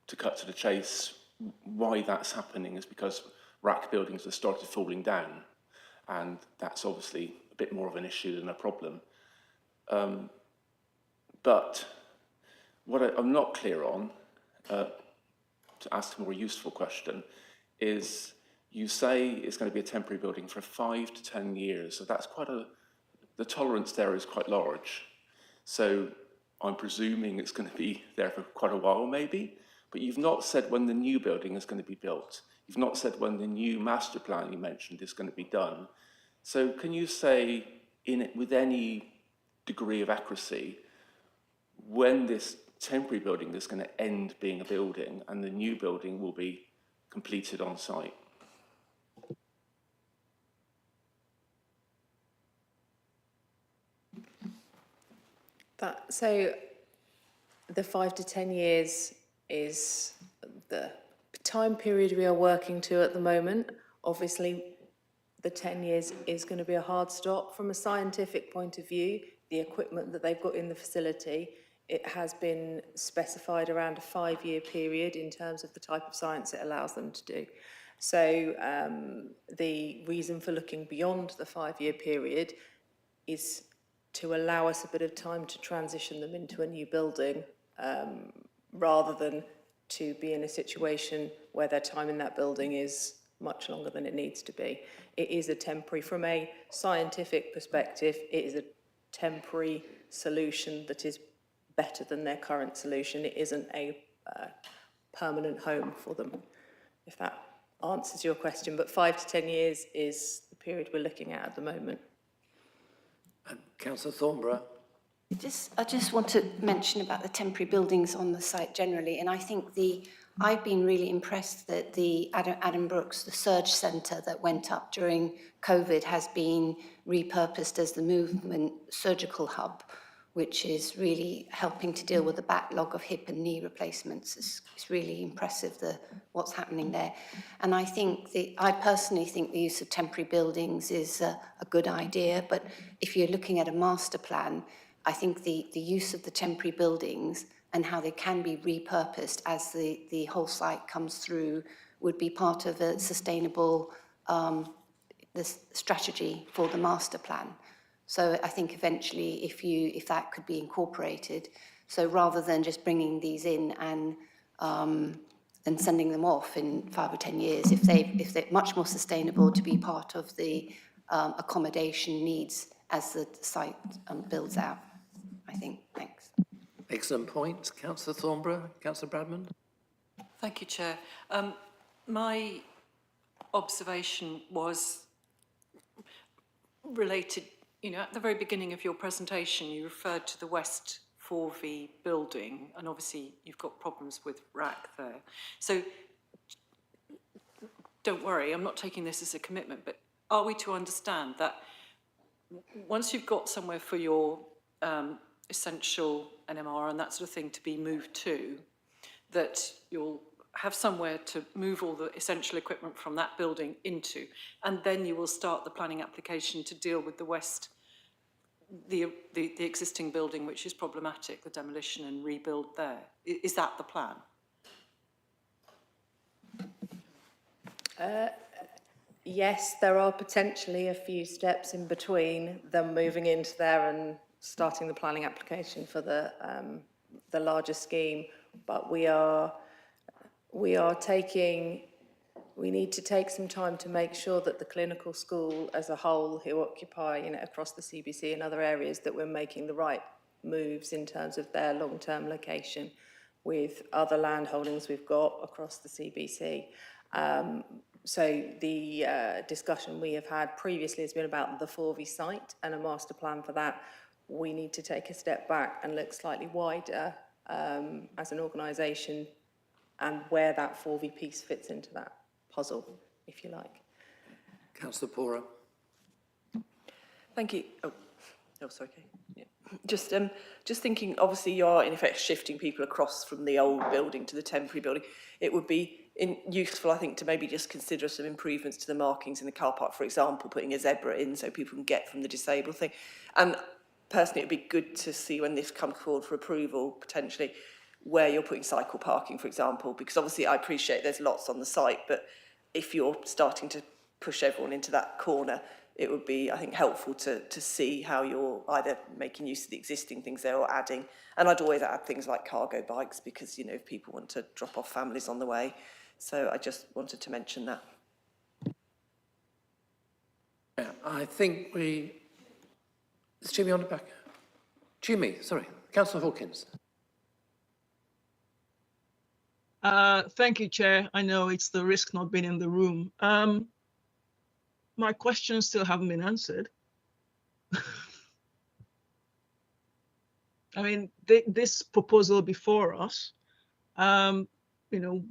to cut to the chase, why that's happening is because RAC buildings have started falling down, and that's obviously a bit more of an issue than a problem. But what I'm not clear on, to ask a more useful question, is you say it's going to be a temporary building for 5 to 10 years. So that's the tolerance there is quite large. So I'm presuming it's going to be there for quite a while maybe, but you've not said when the new building is going to be built. You've not said when the new master plan you mentioned is going to be done. So can you say with any degree of accuracy when this temporary building is going to end being a building and the new building will be completed on site? So the 5 to 10 years is the time period we are working to at the moment. Obviously, the 10 years is going to be a hard stop. From a scientific point of view, the equipment that they've got in the facility, it has been specified around a 5-year period in terms of the type of science it allows them to do. So the reason for looking beyond the 5-year period is to allow us a bit of time to transition them into a new building, rather than to be in a situation where their time in that building is much longer than it needs to be. It is a temporary, from a scientific perspective, it is a temporary solution that is better than their current solution. It isn't a permanent home for them, if that answers your question. But 5 to 10 years is the period we're looking at the moment. Councillor Thornborough. I just want to mention about the temporary buildings on the site generally, and I think I've been really impressed that the Adam Brooks, the surge centre that went up during COVID, has been repurposed as the movement surgical hub, which is really helping to deal with the backlog of hip and knee replacements. It's really impressive what's happening there. And I personally think the use of temporary buildings is a good idea, but if you're looking at a master plan, I think the use of the temporary buildings and how they can be repurposed as the whole site comes through would be part of a sustainable strategy for the master plan. So I think eventually if that could be incorporated, so rather than just bringing these in and sending them off in 5 or 10 years, if they're much more sustainable to be part of the accommodation needs as the site builds out, I think. Thanks. Excellent point. Councillor Thornborough, Councillor Bradman. Thank you, Chair. My observation was related, at the very beginning of your presentation, you referred to the West 4V building, and obviously you've got problems with RAC there. So don't worry, I'm not taking this as a commitment, but are we to understand that once you've got somewhere for your essential NMR and that sort of thing to be moved to, that you'll have somewhere to move all the essential equipment from that building into, and then you will start the planning application to deal with the existing building, which is problematic, the demolition and rebuild there. Is that the plan? Yes, there are potentially a few steps in between them moving into there and starting the planning application for the larger scheme, but we are we need to take some time to make sure that the clinical school as a whole, who occupy, across the CBC and other areas, that we're making the right moves in terms of their long-term location with other land holdings we've got across the CBC. So the discussion we have had previously has been about the Forvey site and a master plan for that. We need to take a step back and look slightly wider as an organisation, and where that Forvey piece fits into that puzzle, if you like. Councillor Pora. Thank you. Oh, sorry, Kate. Yeah. Just thinking, obviously you are in effect shifting people across from the old building to the temporary building. It would be useful, I think, to maybe just consider some improvements to the markings in the car park, for example, putting a zebra in so people can get from the disabled thing. And personally, it would be good to see when this comes forward for approval, potentially, where you're putting cycle parking, for example, because obviously I appreciate there's lots on the site, but if you're starting to push everyone into that corner, it would be, I think, helpful to see how you're either making use of the existing things there or adding. And I'd always add things like cargo bikes because, if people want to drop off families on the way. So I just wanted to mention that. Yeah, I think is Jimmy on the back? Jimmy, sorry, Councillor Hawkins. Thank you, Chair. I know it's the risk not being in the room. My questions still haven't been answered. I mean, this proposal before us,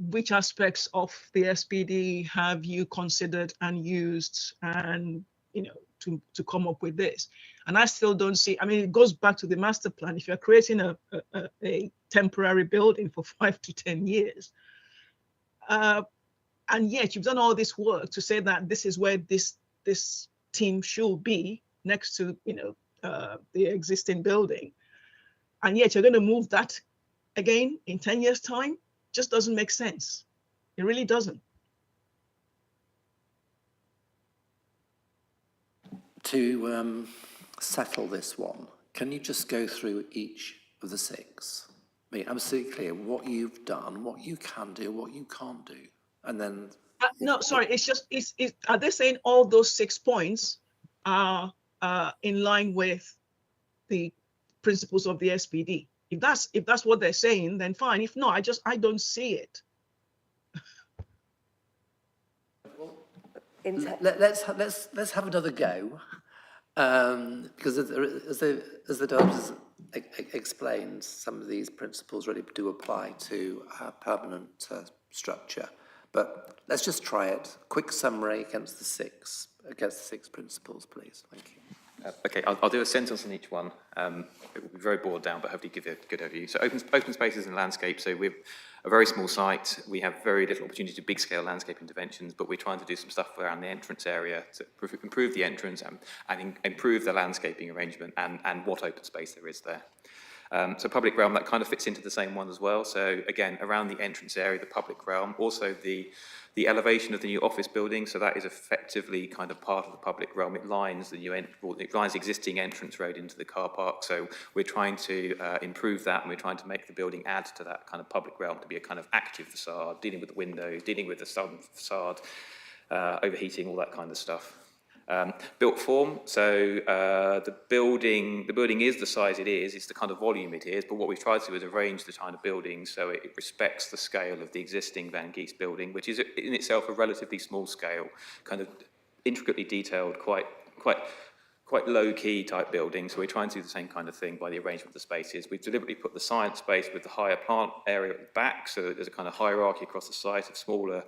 which aspects of the SPD have you considered and used and, to come up with this? And I still don't see, I mean, it goes back to the master plan. If you're creating a temporary building for 5 to 10 years, and yet you've done all this work to say that this is where this team should be next to, the existing building. And yet you're going to move that again in 10 years' time, just doesn't make sense. It really doesn't. To settle this one, can you just go through each of the 6? Be absolutely clear what you've done, what you can do, what you can't do, and then... No, sorry, it's just, are they saying all those 6 points are in line with the principles of the SPD? If that's what they're saying, then fine. If not, I don't see it. Let's have another go, because as the directors explained, some of these principles really do apply to permanent structure. But let's just try it. Quick summary against the 6 principles, please. Thank you. Okay, I'll do a sentence on each one. It will be very boiled down, but hopefully give you a good overview. So open spaces and landscape. So we're a very small site. We have very little opportunity to big scale landscape interventions, but we're trying to do some stuff around the entrance area to improve the entrance and improve the landscaping arrangement and what open space there is there. So public realm, that kind of fits into the same one as well. So again, around the entrance area, the public realm, also the elevation of the new office building. So that is effectively kind of part of the public realm. It lines the existing entrance road into the car park. So we're trying to improve that, and we're trying to make the building add to that kind of public realm to be a kind of active facade, dealing with the windows, dealing with the southern facade, overheating, all that kind of stuff. Built form, so the building is the size it is, it's the kind of volume it is, but what we've tried to do is arrange the kind of building so it respects the scale of the existing Van Geets building, which is in itself a relatively small scale, kind of intricately detailed, quite low-key type building. So we're trying to do the same kind of thing by the arrangement of the spaces. We've deliberately put the science space with the higher plant area at the back, so that there's a kind of hierarchy across the site of smaller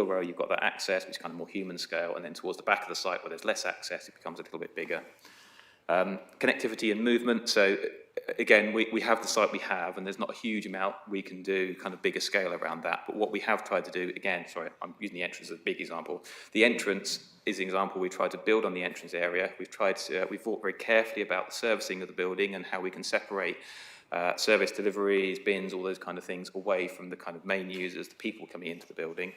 where you've got that access, which is kind of more human scale, and then towards the back of the site where there's less access, it becomes a little bit bigger. Connectivity and movement. So again, we have the site we have, and there's not a huge amount we can do kind of bigger scale around that. But what we have tried to do, again, sorry, I'm using the entrance as a big example. The entrance is an example we tried to build on the entrance area. We've thought very carefully about the servicing of the building and how we can separate service deliveries, bins, all those kind of things away from the kind of main users, the people coming into the building.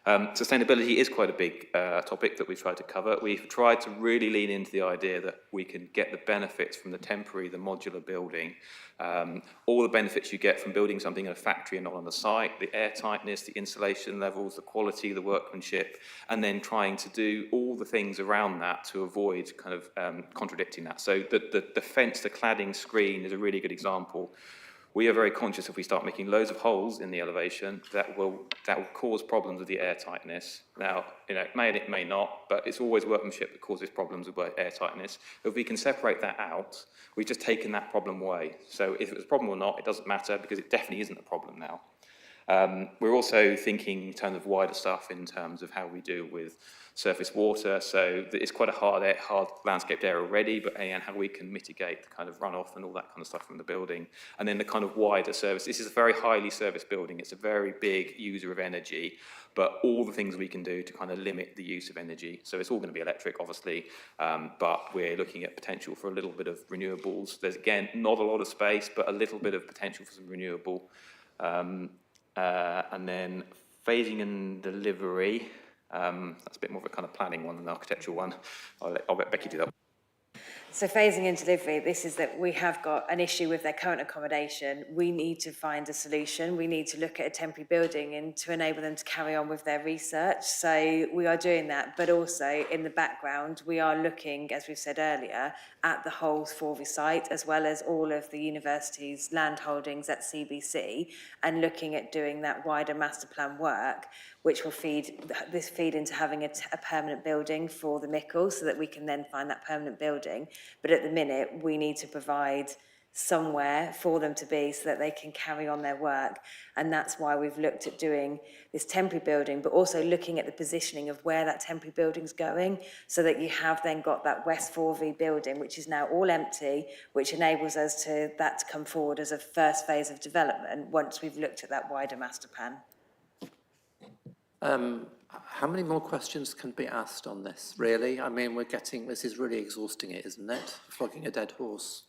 Sustainability is quite a big topic that we've tried to cover. We've tried to really lean into the idea that we can get the benefits from the modular building, all the benefits you get from building something in a factory and not on the site, the air tightness, the insulation levels, the quality, the workmanship, and then trying to do all the things around that to avoid kind of contradicting that. So the fence, the cladding screen is a really good example. We are very conscious if we start making loads of holes in the elevation, that will cause problems with the air tightness. Now, it may not, but it's always workmanship that causes problems with air tightness. If we can separate that out, we've just taken that problem away. So if it was a problem or not, it doesn't matter because it definitely isn't a problem now. We're also thinking in terms of wider stuff in terms of how we deal with surface water. So it's quite a hard landscaped area already, but and how we can mitigate the kind of runoff and all that kind of stuff from the building. And then the kind of wider service. This is a very highly serviced building. It's a very big user of energy, but all the things we can do to kind of limit the use of energy. So it's all going to be electric, obviously, but we're looking at potential for a little bit of renewables. There's, again, not a lot of space, but a little bit of potential for some renewable. And then phasing and delivery, that's a bit more of a kind of planning one than an architectural one. I'll let Becky do that. So phasing and delivery, this is that we have got an issue with their current accommodation. We need to find a solution. We need to look at a temporary building and to enable them to carry on with their research. So we are doing that, but also in the background, we are looking, as we've said earlier, at the whole Forvey site, as well as all of the university's land holdings at CBC, and looking at doing that wider master plan work, which will feed into having a permanent building for the Mickle, so that we can then find that permanent building. But at the minute, we need to provide somewhere for them to be so that they can carry on their work. And that's why we've looked at doing this temporary building, but also looking at the positioning of where that temporary building's going, so that you have then got that West Forvey building, which is now all empty, which enables us to come forward as a first phase of development once we've looked at that wider master plan. How many more questions can be asked on this, really? I mean, this is really exhausting it, isn't it? Flogging a dead horse.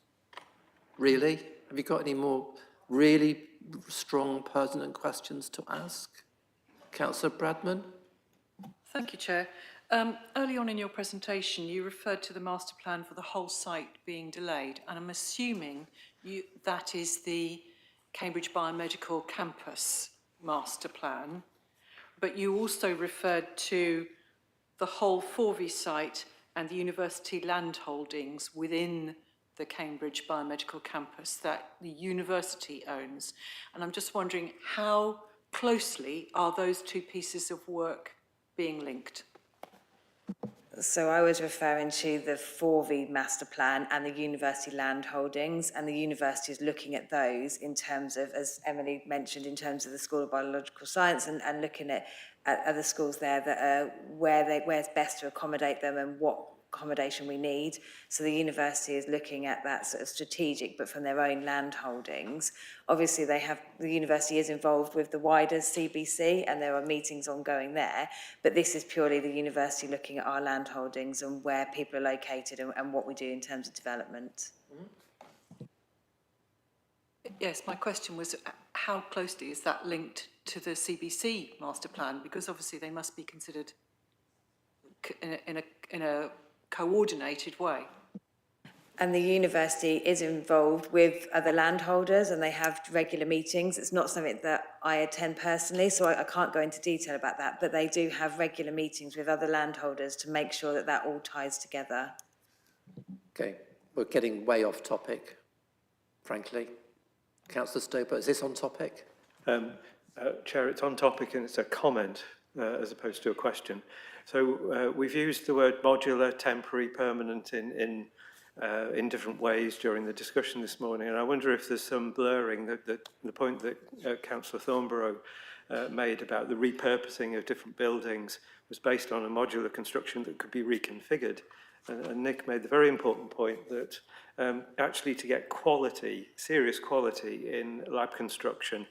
Really? Have you got any more really strong, pertinent questions to ask? Councillor Bradman? Thank you, Chair. Early on in your presentation, you referred to the master plan for the whole site being delayed, and I'm assuming that is the Cambridge Biomedical Campus master plan. But you also referred to the whole Forvey site and the university land holdings within the Cambridge Biomedical Campus that the university owns. And I'm just wondering, how closely are those two pieces of work being linked? So I was referring to the Forvey master plan and the university land holdings, and the university is looking at those in terms of, as Emily mentioned, in terms of the School of Biological Science, and looking at other schools there that are where it's best to accommodate them and what accommodation we need. So the university is looking at that sort of strategic, but from their own land holdings. Obviously, the university is involved with the wider CBC, and there are meetings ongoing there. But this is purely the university looking at our land holdings and where people are located and what we do in terms of development. Yes, my question was, how closely is that linked to the CBC master plan? Because obviously they must be considered in a coordinated way. And the university is involved with other landholders, and they have regular meetings. It's not something that I attend personally, so I can't go into detail about that, but they do have regular meetings with other landholders to make sure that that all ties together. Okay, we're getting way off topic, frankly. Councillor Stoper, is this on topic? Chair, it's on topic and it's a comment as opposed to a question. So we've used the word modular, temporary, permanent in different ways during the discussion this morning, and I wonder if there's some blurring. The point that Councillor Thornborough made about the repurposing of different buildings was based on a modular construction that could be reconfigured. And Nick made the very important point that actually to get quality, serious quality in lab construction,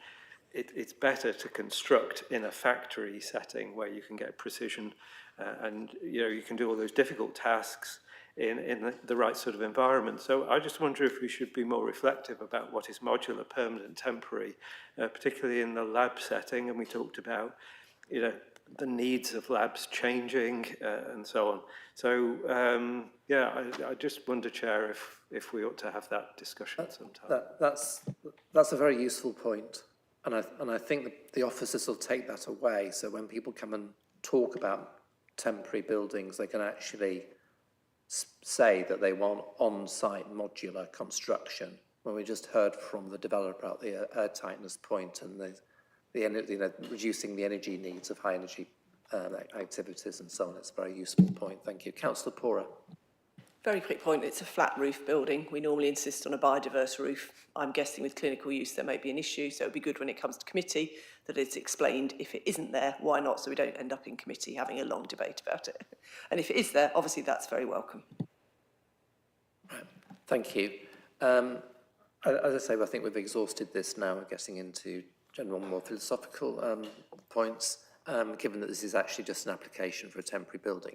it's better to construct in a factory setting where you can get precision and you can do all those difficult tasks in the right sort of environment. So I just wonder if we should be more reflective about what is modular, permanent, temporary, particularly in the lab setting. And we talked about the needs of labs changing and so on. So yeah, I just wonder, Chair, if we ought to have that discussion sometime. That's a very useful point, and I think the officers will take that away. So when people come and talk about temporary buildings, they can actually say that they want on-site modular construction. When we just heard from the developer about the air tightness point and reducing the energy needs of high energy activities and so on, it's a very useful point. Thank you. Councillor Pora. Very quick point, it's a flat roof building. We normally insist on a biodiverse roof. I'm guessing with clinical use there may be an issue, so it'd be good when it comes to committee that it's explained if it isn't there, why not, so we don't end up in committee having a long debate about it. And if it is there, obviously that's very welcome. Thank you. As I say, I think we've exhausted this now. We're getting into general, more philosophical points, given that this is actually just an application for a temporary building.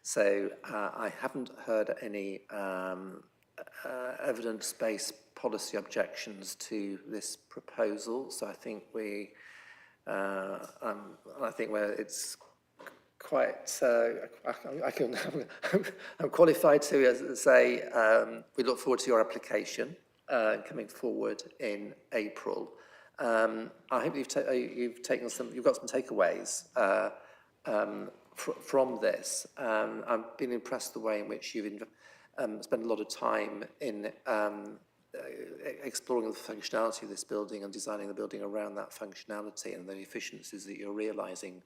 So I haven't heard any evidence-based policy objections to this proposal. So I think where it's quite, I'm qualified to say we look forward to your application coming forward in April. I hope you've got some takeaways from this. I've been impressed the way in which you've spent a lot of time in exploring the functionality of this building and designing the building around that functionality, and the efficiencies that you're realising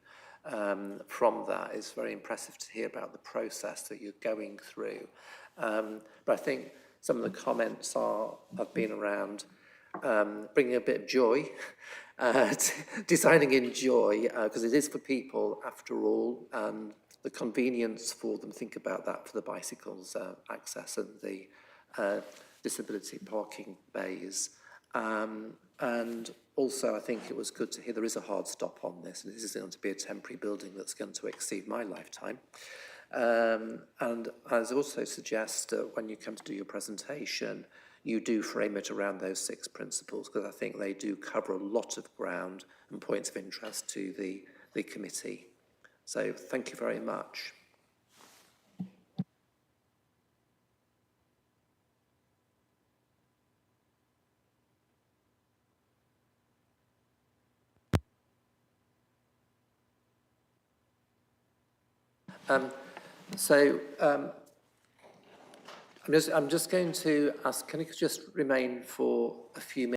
from that. It's very impressive to hear about the process that you're going through. But I think some of the comments have been around bringing a bit of joy, designing in joy, because it is for people after all, and the convenience for them. Think about that for the bicycles access and the disability parking bays. And also I think it was good to hear there is a hard stop on this, and this is going to be a temporary building that's going to exceed my lifetime. And I also suggest when you come to do your presentation, you do frame it around those 6 principles, because I think they do cover a lot of ground and points of interest to the committee. So thank you very much. I'm just going to ask, can you just remain for a few minutes?